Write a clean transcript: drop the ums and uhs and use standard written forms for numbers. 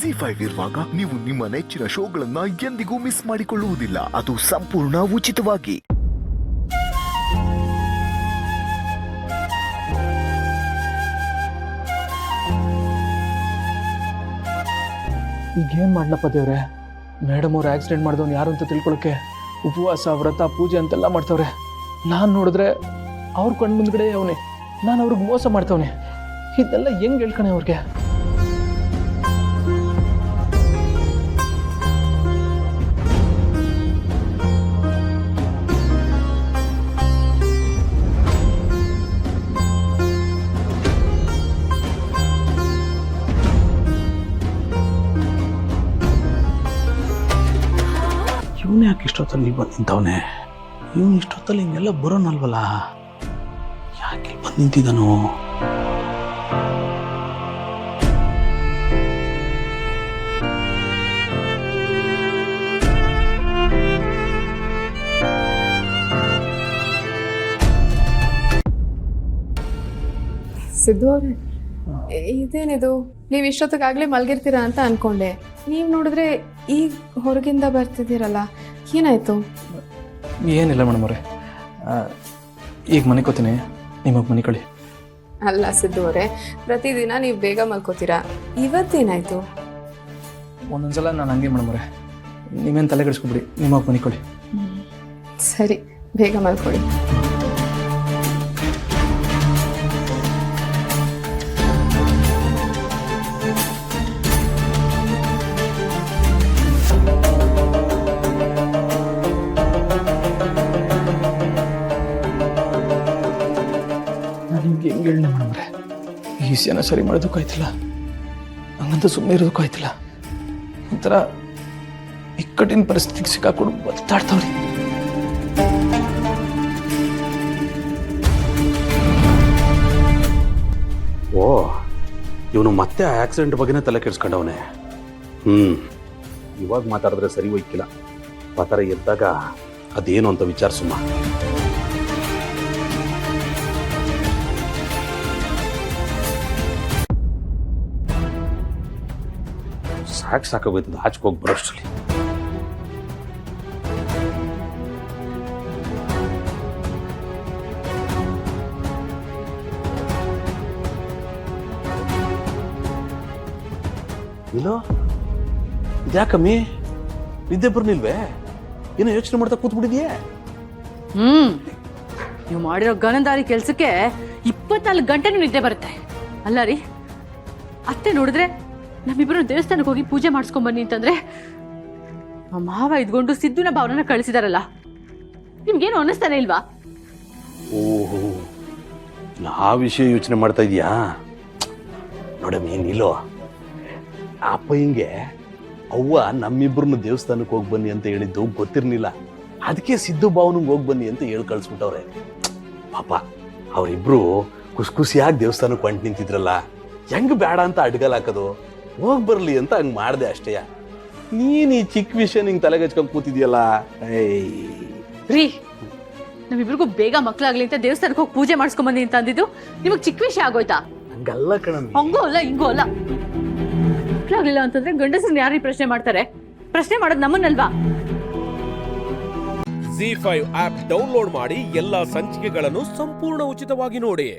ZEE5 ಇರುವಾಗ ನೀವು ನಿಮ್ಮ ನೆಚ್ಚಿನ ಶೋಗಳನ್ನ ಎಂದಿಗೂ ಮಿಸ್ ಮಾಡಿಕೊಳ್ಳುವುದಿಲ್ಲ. ಅದು ಸಂಪೂರ್ಣ ಉಚಿತವಾಗಿ. ಈಗೇನು ಮಾಡ್ಲಪ್ಪ ದೇವ್ರೆ, ಮೇಡಮ್ ಅವ್ರು ಆಕ್ಸಿಡೆಂಟ್ ಮಾಡಿದವ್ನು ಯಾರು ಅಂತ ತಿಳ್ಕೊಳಕ್ಕೆ ಉಪವಾಸ ವ್ರತ ಪೂಜೆ ಅಂತೆಲ್ಲ ಮಾಡ್ತವ್ರೆ. ನಾನು ನೋಡಿದ್ರೆ ಅವ್ರ ಕಣ್ಣು ಮುಂದ್ಗಡೆ ಅವನೇ, ನಾನು ಅವ್ರಿಗೆ ಮೋಸ ಮಾಡ್ತವನೆ. ಇದೆಲ್ಲ ಹೆಂಗೆ ಹೇಳ್ಕಣೆ ಅವ್ರಿಗೆ? ಇವನು ಯಾಕೆ ಇಷ್ಟೊತ್ತಲ್ಲಿ ಬಂದು ನಿಂತವನೆ? ಇವನು ಇಷ್ಟೊತ್ತಲ್ಲಿ ಹಿಂಗೆಲ್ಲ ಬರೋನಲ್ವಲ್ಲ, ಯಾಕೆ ಬಂದು ನಿಂತಿದ್ದಾನೋ? ಸಿದ್ದು ಅವರೇ, ಇದೇನಿದು? ನೀವು ಇಷ್ಟೊತ್ತಿಗಾಗಲೇ ಮಲಗಿರ್ತೀರಾ ಅಂತ ಅನ್ಕೊಂಡೆ. ನೀವು ನೋಡಿದ್ರೆ ಈಗ ಹೊರಗಿಂದ ಬರ್ತಿದ್ದೀರಲ್ಲ, ಏನಾಯ್ತು? ಏನಿಲ್ಲ ಮೇಡಮ್ ಅವರೇ, ಈಗ ಮನೆ ಕೂತೀನಿ, ನಿಮಗೆ ಮನೆ ಕಳಿ. ಅಲ್ಲ ಸಿದ್ದು ಅವರೇ, ಪ್ರತಿದಿನ ನೀವು ಬೇಗ ಮಲ್ಕೋತೀರಾ, ಇವತ್ತೇನಾಯ್ತು? ಒಂದೊಂದ್ಸಲ ನಾನು ಹಂಗೆ ಮೇಡಮ್ ಅವರೇ, ನೀವೇನು ತಲೆ ಕೆಡಿಸ್ಕೊಬಿಡಿ, ನಿಮಗೆ ಮನೆ ಕಳಿ. ಸರಿ, ಬೇಗ ಮಲ್ಕೊಳ್ಳಿ. ನಿಮ್ಗೆ ಹೆಂಗೆ ಹೇಳಿ ಮೇಡಮ್ರೆ, ಈ ವಿಷಯನ ಸರಿ ಮಾಡೋದಕ್ಕೂ ಆಯ್ತಿಲ್ಲ, ಹಂಗಂತ ಸುಮ್ಮನೆ ಇರೋದಕ್ಕೂ ಆಯ್ತಿಲ್ಲ. ಒಂಥರ ಇಕ್ಕಟ್ಟಿನ ಪರಿಸ್ಥಿತಿಗೆ ಸಿಕ್ಕಾಕೊಂಡು ಬದುಕ್ತಾಡ್ತಾವ್ರಿ. ಓ, ಇವನು ಮತ್ತೆ ಆಕ್ಸಿಡೆಂಟ್ ಬಗ್ಗೆನೇ ತಲೆ ಕೆಡಿಸ್ಕೊಂಡವನೆ. ಇವಾಗ ಮಾತಾಡಿದ್ರೆ ಸರಿ ಹೋಯ್ಕಿಲ್ಲ. ಆ ಥರ ಎದ್ದಾಗ ಅದೇನು ಅಂತ ವಿಚಾರ ಸುಮ್ಮ. ಸಾಕಾಗೋಯ್ತದ ಆಚೆಗೆ ಹೋಗಿ ಬರೋಷ್ಟರಲ್ಲಿ. ಇಲ್ಲೋ ಇದ್ಯಾಕಮ್ಮಿ, ನಿದ್ದೆ ಬರ್ನಿಲ್ವೇ? ಏನೋ ಯೋಚನೆ ಮಾಡ್ತಾ ಕೂತ್ಬಿಟ್ಟಿದ್ಯೆ? ನೀವು ಮಾಡಿರೋ ಗನಂದಾರಿ ಕೆಲ್ಸಕ್ಕೆ 24 ಗಂಟೆನೂ ನಿದ್ದೆ ಬರುತ್ತೆ. ಅಲ್ಲ ರೀ, ಅತ್ತೆ ನೋಡಿದ್ರೆ ನಮ್ಮಿಬ್ಬರು ದೇವಸ್ಥಾನಕ್ಕೆ ಹೋಗಿ ಪೂಜೆ ಮಾಡಿಸ್ಕೊಂಬನ್ನಿ ಅಂತಂದ್ರೆ ನಮ್ಮ ಮಾವ ಇದ್ಕೊಂಡು ಸಿದ್ದುನ ಭಾವನ ಕಳಿಸಿದಾರಲ್ಲ, ನಿಮ್ಗೇನು ಅನ್ನಿಸ್ತಾನೆ ಇಲ್ವಾ? ಓಹೋ, ಆ ವಿಷಯ ಯೋಚನೆ ಮಾಡ್ತಾ ಇದೀಯಾ? ನೋಡಮ್ಮಿ, ನಿಲ್ಲೋ. ಅಪ್ಪ ಹಿಂಗೆ ಅವ್ವ ನಮ್ಮಿಬ್ರನ್ನ ದೇವಸ್ಥಾನಕ್ಕೆ ಹೋಗಿ ಬನ್ನಿ ಅಂತ ಹೇಳಿದ್ದು ಗೊತ್ತಿರ್ಲಿಲ್ಲ. ಅದಕ್ಕೆ ಸಿದ್ದು ಭಾವನಿಗೆ ಹೋಗಿ ಬನ್ನಿ ಅಂತ ಹೇಳಿ ಕಳಿಸ್ಬಿಟ್ಟವ್ರೆ. ಪಾಪ ಅವರಿಬ್ರು ಖುಷಿಯಾಗಿ ದೇವಸ್ಥಾನಕ್ಕೆ ಹೊಂಟು ನಿಂತಿದ್ರಲ್ಲ, ಹೆಂಗ್ ಬೇಡ ಅಂತ ಅಡ್ಗಲ್ ಹಾಕೋದು, ಹೋಗಿ ಬರ್ಲಿ ಅಂತ ಹಂಗೆ ಮಾಡಿದೆ ಅಷ್ಟೇ. ನೀನ್ ಈ ಚಿಕ್ಕ ವಿಷಯ ನಿಂಗೆ ತಲೆಗೆ ಹಚ್ಕೊಂಡು ಕೂತಿದ್ಯಲ್ಲ. ರೀ, ನಮ್ಮಿಬ್ರಿಗೂ ಬೇಗ ಮಕ್ಳಾಗ್ಲಿ ಅಂತ ದೇವಸ್ಥಾನಕ್ಕೆ ಹೋಗಿ ಪೂಜೆ ಮಾಡಿಸ್ಕೊಂಬನ್ನಿ ಅಂತ ಅಂದಿದ್ದು ನಿಮಗ್ ಚಿಕ್ಕ ವಿಷಯ ಆಗೋಯ್ತಾ? ಹಂಗಲ್ಲ ಕಣಮ್ಮಿ. ಹಂಗೂ ಅಲ್ಲ ಹಿಂಗೂ ಅಲ್ಲ. ಮಕ್ಳಾಗ್ಲಿಲ್ಲ ಅಂತಂದ್ರೆ ಗಂಡಸರನ್ನ ಯಾರೀ ಪ್ರಶ್ನೆ ಮಾಡ್ತಾರೆ? ಪ್ರಶ್ನೆ ಮಾಡೋದು ನಮ್ಮನ್ನಲ್ವಾ? ZEE5 ಆಪ್ ಡೌನ್ಲೋಡ್ ಮಾಡಿ ಎಲ್ಲಾ ಸಂಚಿಕೆಗಳನ್ನು ಸಂಪೂರ್ಣ ಉಚಿತವಾಗಿ ನೋಡಿ.